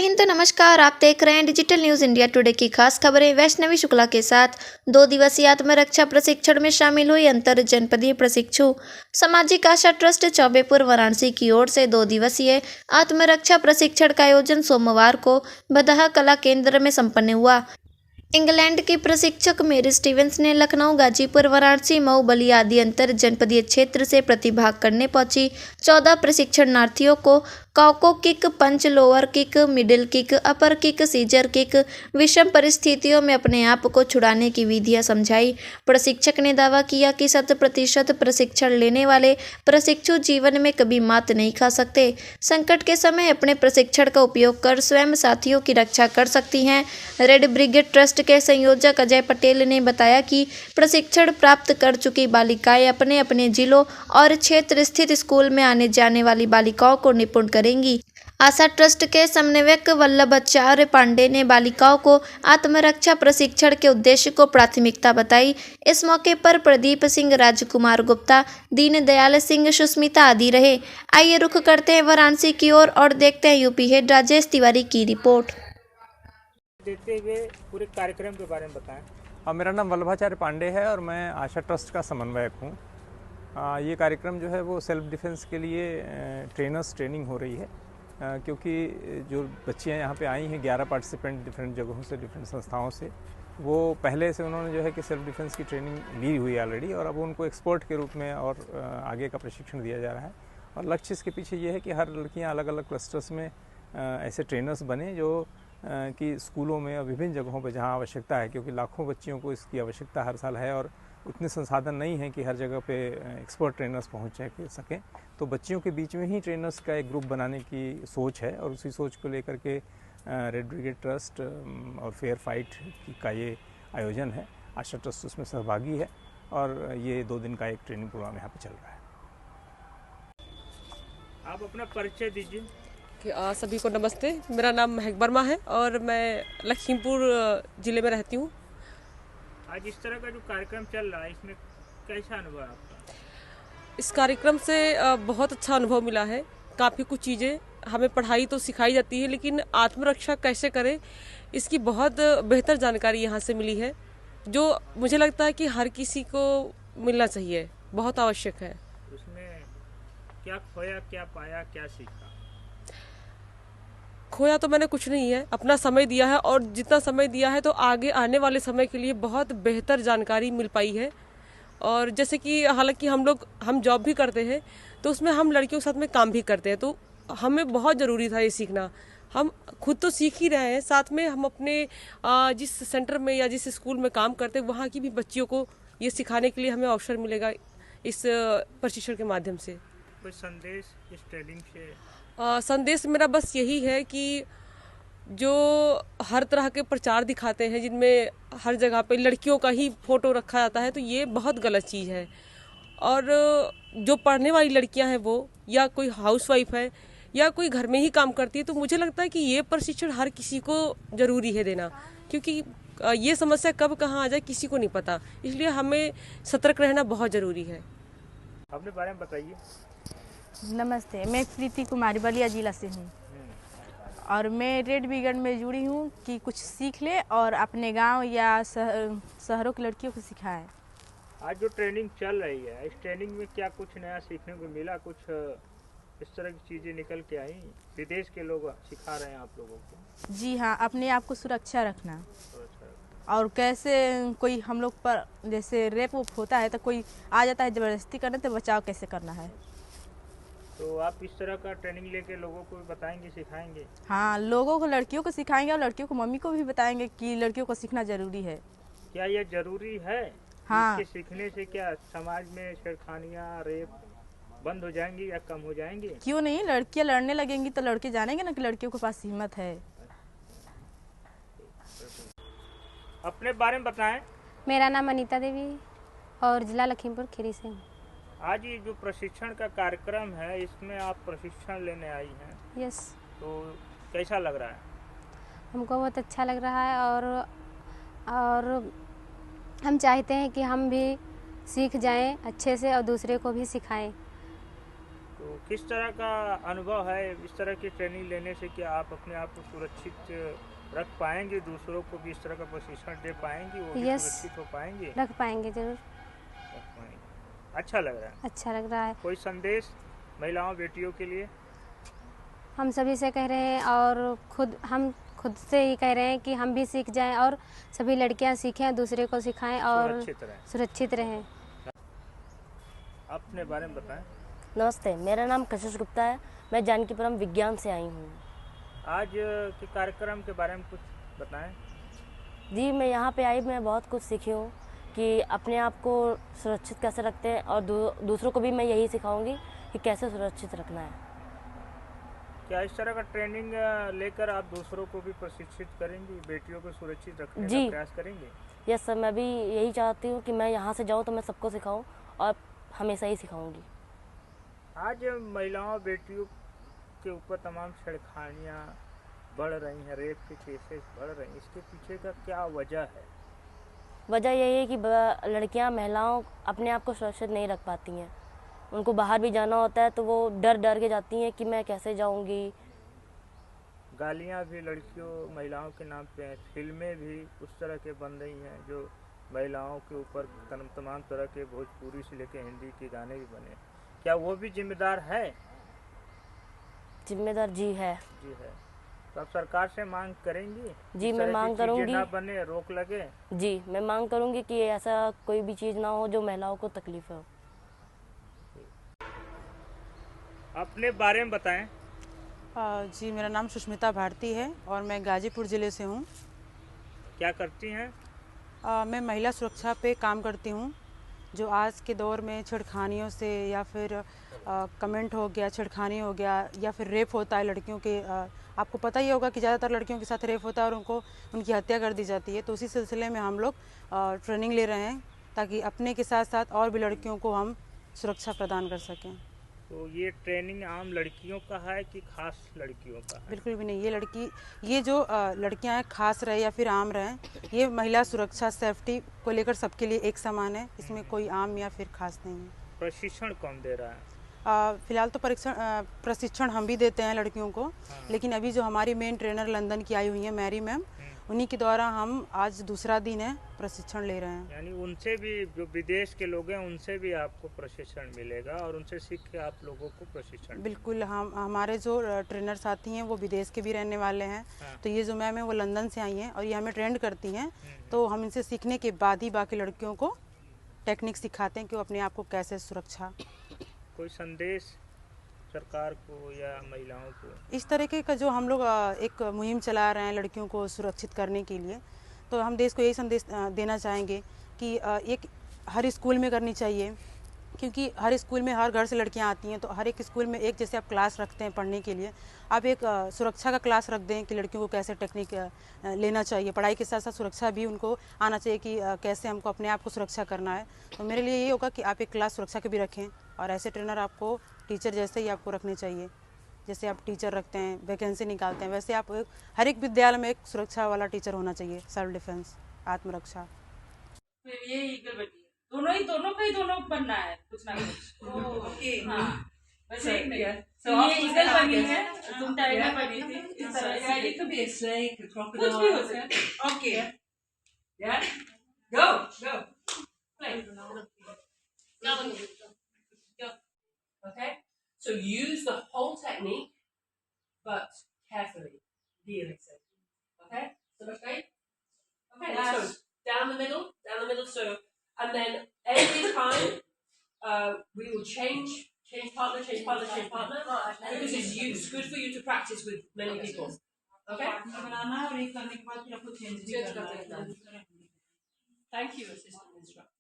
हिंद, तो नमस्कार। आप देख रहे हैं डिजिटल न्यूज़ इंडिया टुडे की खास खबरें वैष्णवी शुक्ला के साथ। 2 दिवसीय आत्मरक्षा प्रशिक्षण में शामिल हुई अंतर जनपदीय प्रशिक्षु। सामाजिक आशा ट्रस्ट चौबेपुर वाराणसी की ओर से 2 दिवसीय आत्मरक्षा प्रशिक्षण का आयोजन सोमवार को बदहा कला केंद्र में संपन्न हुआ। इंग्लैंड की प्रशिक्षक मेरी स्टीवेंस ने लखनऊ, गाजीपुर, वाराणसी, मऊ, बलिया आदि अंतर जनपदीय क्षेत्र से प्रतिभाग करने पहुंची 14 प्रशिक्षणार्थियों को कॉको किक, पंच, लोअर किक, मिडिल किक, अपर किक, सीजर किक, विषम परिस्थितियों में अपने आप को छुड़ाने की विधियां समझाई। प्रशिक्षक ने दावा किया कि 100% प्रशिक्षण लेने वाले प्रशिक्षु जीवन में कभी मात नहीं खा सकते। संकट के समय अपने प्रशिक्षण का उपयोग कर स्वयं साथियों की रक्षा कर सकती हैं। रेड ब्रिगेड ट्रस्ट के संयोजक अजय पटेल ने बताया कि प्रशिक्षण प्राप्त कर चुकी बालिकाएं अपने अपने जिलों और क्षेत्र स्थित स्कूल में आने जाने वाली बालिकाओं को निपुण करेंगी। आशा ट्रस्ट के समन्वयक वल्लभाचार्य पांडे ने बालिकाओं को आत्मरक्षा प्रशिक्षण के उद्देश्य को प्राथमिकता बताई। इस मौके पर प्रदीप सिंह, राजकुमार गुप्ता, दीनदयाल सिंह, सुस्मिता आदि रहे। आइए रुख करते हैं वाराणसी की ओर और देखते हैं यूपी हेड राजेश तिवारी की रिपोर्ट। देते हुए पूरे कार्यक्रम के बारे में बताएं। मेरा नाम वल्लभाचार्य पांडे है और मैं आशा ट्रस्ट का समन्वयक हूँ। ये कार्यक्रम जो है वो सेल्फ डिफेंस के लिए ट्रेनर्स ट्रेनिंग हो रही है, क्योंकि जो बच्चियाँ यहाँ पे आई हैं 11 पार्टिसिपेंट डिफरेंट जगहों से, डिफरेंट संस्थाओं से, वो पहले से उन्होंने जो है कि सेल्फ डिफेंस की ट्रेनिंग ली हुई है ऑलरेडी, और अब उनको एक्सपर्ट के रूप में और आगे का प्रशिक्षण दिया जा रहा है। और लक्ष्य इसके पीछे ये है कि हर लड़कियाँ अलग अलग क्लस्टर्स में ऐसे ट्रेनर्स बने जो कि स्कूलों में और विभिन्न जगहों पर जहां आवश्यकता है, क्योंकि लाखों बच्चियों को इसकी आवश्यकता हर साल है और उतने संसाधन नहीं हैं कि हर जगह पे एक्सपर्ट ट्रेनर्स पहुंच सकें। तो बच्चियों के बीच में ही ट्रेनर्स का एक ग्रुप बनाने की सोच है, और उसी सोच को लेकर के रेड ब्रिगेड ट्रस्ट और फेयर फाइट का ये आयोजन है। आशा ट्रस्ट उसमें सहभागी है और ये 2 दिन का एक ट्रेनिंग प्रोग्राम यहाँ पर चल रहा है। आप अपना परिचय दीजिए। सभी को नमस्ते। मेरा नाम महक वर्मा है और मैं लखीमपुर ज़िले में रहती हूँ। आज इस तरह का जो कार्यक्रम चल रहा है, इसमें कैसा अनुभव है आपका? इस कार्यक्रम से बहुत अच्छा अनुभव मिला है। काफ़ी कुछ चीज़ें हमें पढ़ाई तो सिखाई जाती है, लेकिन आत्मरक्षा कैसे करें इसकी बहुत बेहतर जानकारी यहाँ से मिली है, जो मुझे लगता है कि हर किसी को मिलना चाहिए, बहुत आवश्यक है। उसमें क्या खोया, क्या पाया, क्या सीखा? खोया तो मैंने कुछ नहीं है, अपना समय दिया है, और जितना समय दिया है तो आगे आने वाले समय के लिए बहुत बेहतर जानकारी मिल पाई है। और जैसे कि हालांकि हम जॉब भी करते हैं, तो उसमें हम लड़कियों के साथ में काम भी करते हैं, तो हमें बहुत ज़रूरी था ये सीखना। हम खुद तो सीख ही रहे हैं, साथ में हम अपने जिस सेंटर में या जिस स्कूल में काम करते हैं वहाँ की भी बच्चियों को ये सिखाने के लिए हमें अवसर मिलेगा इस प्रशिक्षण के माध्यम से। कोई संदेश इस ट्रेनिंग से? संदेश मेरा बस यही है कि जो हर तरह के प्रचार दिखाते हैं जिनमें हर जगह पे लड़कियों का ही फोटो रखा जाता है, तो ये बहुत गलत चीज़ है। और जो पढ़ने वाली लड़कियां हैं वो, या कोई हाउसवाइफ है या कोई घर में ही काम करती है, तो मुझे लगता है कि ये प्रशिक्षण हर किसी को ज़रूरी है देना, क्योंकि ये समस्या कब कहाँ आ जाए किसी को नहीं पता, इसलिए हमें सतर्क रहना बहुत ज़रूरी है। अपने बारे में बताइए। नमस्ते, मैं प्रीति कुमारी बलिया जिला से हूँ और मैं रेड ब्रिगेड में जुड़ी हूँ कि कुछ सीख ले और अपने गांव या शहरों की लड़कियों को सिखाएं। आज जो ट्रेनिंग चल रही है, इस ट्रेनिंग में क्या कुछ नया सीखने को मिला? कुछ इस तरह की चीज़ें निकल के आई? विदेश के लोग सिखा रहे हैं आप लोगों को? जी हाँ, अपने आप को सुरक्षा रखना, और कैसे कोई हम लोग पर जैसे रेप होता है तो कोई आ जाता है ज़बरदस्ती करने, तो बचाव कैसे करना है। तो आप इस तरह का ट्रेनिंग लेके लोगों को भी बताएंगे, सिखाएंगे? हाँ, लोगों को, लड़कियों को सिखाएंगे और लड़कियों को मम्मी को भी बताएंगे कि लड़कियों को सीखना ज़रूरी है। क्या ये ज़रूरी है? हाँ। इसके सीखने से क्या समाज में छेड़खानियाँ, रेप बंद हो जाएंगी या कम हो जाएंगी? क्यों नहीं, लड़कियां लड़ने लगेंगी तो लड़के जानेंगे ना कि लड़कियों के पास हिम्मत है। अपने बारे में बताएं। मेरा नाम अनीता देवी और जिला लखीमपुर खीरी से हूँ। आज ये जो प्रशिक्षण का कार्यक्रम है, इसमें आप प्रशिक्षण लेने आई हैं। यस। तो कैसा लग रहा है? हमको बहुत अच्छा लग रहा है, और हम चाहते हैं कि हम भी सीख जाएं अच्छे से और दूसरे को भी सिखाएं। तो तो किस तरह का अनुभव है इस तरह की ट्रेनिंग लेने से? क्या आप अपने आप को सुरक्षित रख पाएंगे, दूसरों को भी इस तरह का प्रशिक्षण दे पाएंगे, वो भी यस, सुरक्षित हो पाएंगे? रख पाएंगे जरूर। रख पाएंगे। अच्छा लग रहा है। अच्छा लग रहा है। कोई संदेश महिलाओं बेटियों के लिए? हम सभी से कह रहे हैं और हम खुद से ही कह रहे हैं कि हम भी सीख जाएं और सभी लड़कियां सीखें, दूसरे को सिखाएं और सुरक्षित रहें। अपने बारे में बताएं। नमस्ते, मेरा नाम कशिश गुप्ता है। मैं जानकीपुरम विज्ञान से आई हूँ। आज के कार्यक्रम के बारे में कुछ बताएं। जी, मैं यहाँ पे आई, मैं बहुत कुछ सीखी हूँ कि अपने आप को सुरक्षित कैसे रखते हैं और दूसरों को भी मैं यही सिखाऊंगी कि कैसे सुरक्षित रखना है। क्या इस तरह का ट्रेनिंग लेकर आप दूसरों को भी प्रशिक्षित करेंगी, बेटियों को सुरक्षित रखने का प्रयास करेंगे? यस सर, मैं भी यही चाहती हूँ कि मैं यहाँ से जाऊँ तो मैं सबको सिखाऊँ और हमेशा ही सिखाऊंगी। आज महिलाओं बेटियों के ऊपर तमाम छेड़खानियाँ बढ़ रही हैं, रेप के केसेस बढ़ रहे हैं, इसके पीछे का क्या वजह है? वजह यही है कि लड़कियाँ महिलाओं अपने आप को सुरक्षित नहीं रख पाती हैं। उनको बाहर भी जाना होता है तो वो डर के जाती हैं कि मैं कैसे जाऊंगी। गालियाँ भी लड़कियों महिलाओं के नाम पे हैं, फिल्में भी उस तरह के बन रही हैं जो महिलाओं के ऊपर तमाम तरह के भोजपुरी से लेकर हिंदी के गाने भी बने। क्या वो भी जिम्मेदार है? जिम्मेदार जी है। तो आप सरकार से मांग करेंगी? जी, मैं मांग करूंगी। ना बने, रोक लगे। जी, मैं मांग करूंगी कि ऐसा कोई भी चीज़ ना हो जो महिलाओं को तकलीफ हो। अपने बारे में बताएं। जी, मेरा नाम सुष्मिता भारती है और मैं गाजीपुर ज़िले से हूँ। क्या करती हैं? मैं महिला सुरक्षा पे काम करती हूँ। जो आज के दौर में छेड़खानियों से या फिर कमेंट हो गया, छेड़खानी हो गया या फिर रेप होता है लड़कियों के, आपको पता ही होगा कि ज़्यादातर लड़कियों के साथ रेप होता है और उनकी हत्या कर दी जाती है। तो उसी सिलसिले में हम लोग ट्रेनिंग ले रहे हैं ताकि अपने के साथ साथ और भी लड़कियों को हम सुरक्षा प्रदान कर सकें। तो ये ट्रेनिंग आम लड़कियों का है कि खास लड़कियों का है? बिल्कुल भी नहीं, ये जो लड़कियां हैं, खास रहे या फिर आम रहे, ये महिला सुरक्षा सेफ्टी को लेकर सबके लिए एक समान है। इसमें कोई आम या फिर खास नहीं है। प्रशिक्षण कौन दे रहा है? फिलहाल तो प्रशिक्षण हम भी देते हैं लड़कियों को। लेकिन अभी जो हमारी मेन ट्रेनर लंदन की आई हुई है मैरी मैम, उन्हीं के द्वारा हम आज दूसरा दिन है प्रशिक्षण ले रहे हैं। यानी उनसे भी, जो विदेश के लोग हैं, उनसे भी आपको प्रशिक्षण मिलेगा और उनसे सीख के आप लोगों को प्रशिक्षण? बिल्कुल, हमारे जो ट्रेनर साथी हैं वो विदेश के भी रहने वाले हैं। तो ये जो मैम है वो लंदन से आई हैं और ये हमें ट्रेंड करती हैं। तो हम इनसे सीखने के बाद ही बाकी लड़कियों को टेक्निक सिखाते हैं कि वो अपने आप को कैसे सुरक्षा। कोई संदेश सरकार को या महिलाओं को? इस तरीके का जो हम लोग एक मुहिम चला रहे हैं लड़कियों को सुरक्षित करने के लिए, तो हम देश को यही संदेश देना चाहेंगे कि एक हर स्कूल में करनी चाहिए, क्योंकि हर स्कूल में हर घर से लड़कियां आती हैं। तो हर एक स्कूल में एक जैसे आप क्लास रखते हैं पढ़ने के लिए, आप एक सुरक्षा का क्लास रख दें कि लड़कियों को कैसे टेक्निक लेना चाहिए। पढ़ाई के साथ साथ सुरक्षा भी उनको आना चाहिए कि कैसे हमको अपने आप को सुरक्षा करना है। तो मेरे लिए ये होगा कि आप एक क्लास सुरक्षा के भी रखें और ऐसे ट्रेनर आपको टीचर जैसे ही आपको रखने चाहिए। जैसे आप टीचर रखते हैं, वैकेंसी निकालते हैं, वैसे आप हर एक विद्यालय में एक सुरक्षा वाला टीचर होना चाहिए। सेल्फ डिफेंस, आत्मरक्षा। दोनों का ही बनना है कुछ ना कुछ। ओके, हाँ, वैसे एक नहीं है। ये ईगल बनी है, तुम टाइगर बनी थी, इस तरह से। ये could be a snake, a crocodile. कुछ भी हो सकता है। Okay, yeah, go. Play. Okay, so use the whole technique, but carefully, really so. Okay, so much great. Okay, Yes. so down the middle. So, and then every time we will change partner, because it's good for you to practice with many people. Okay. Thank you, assistant instructor.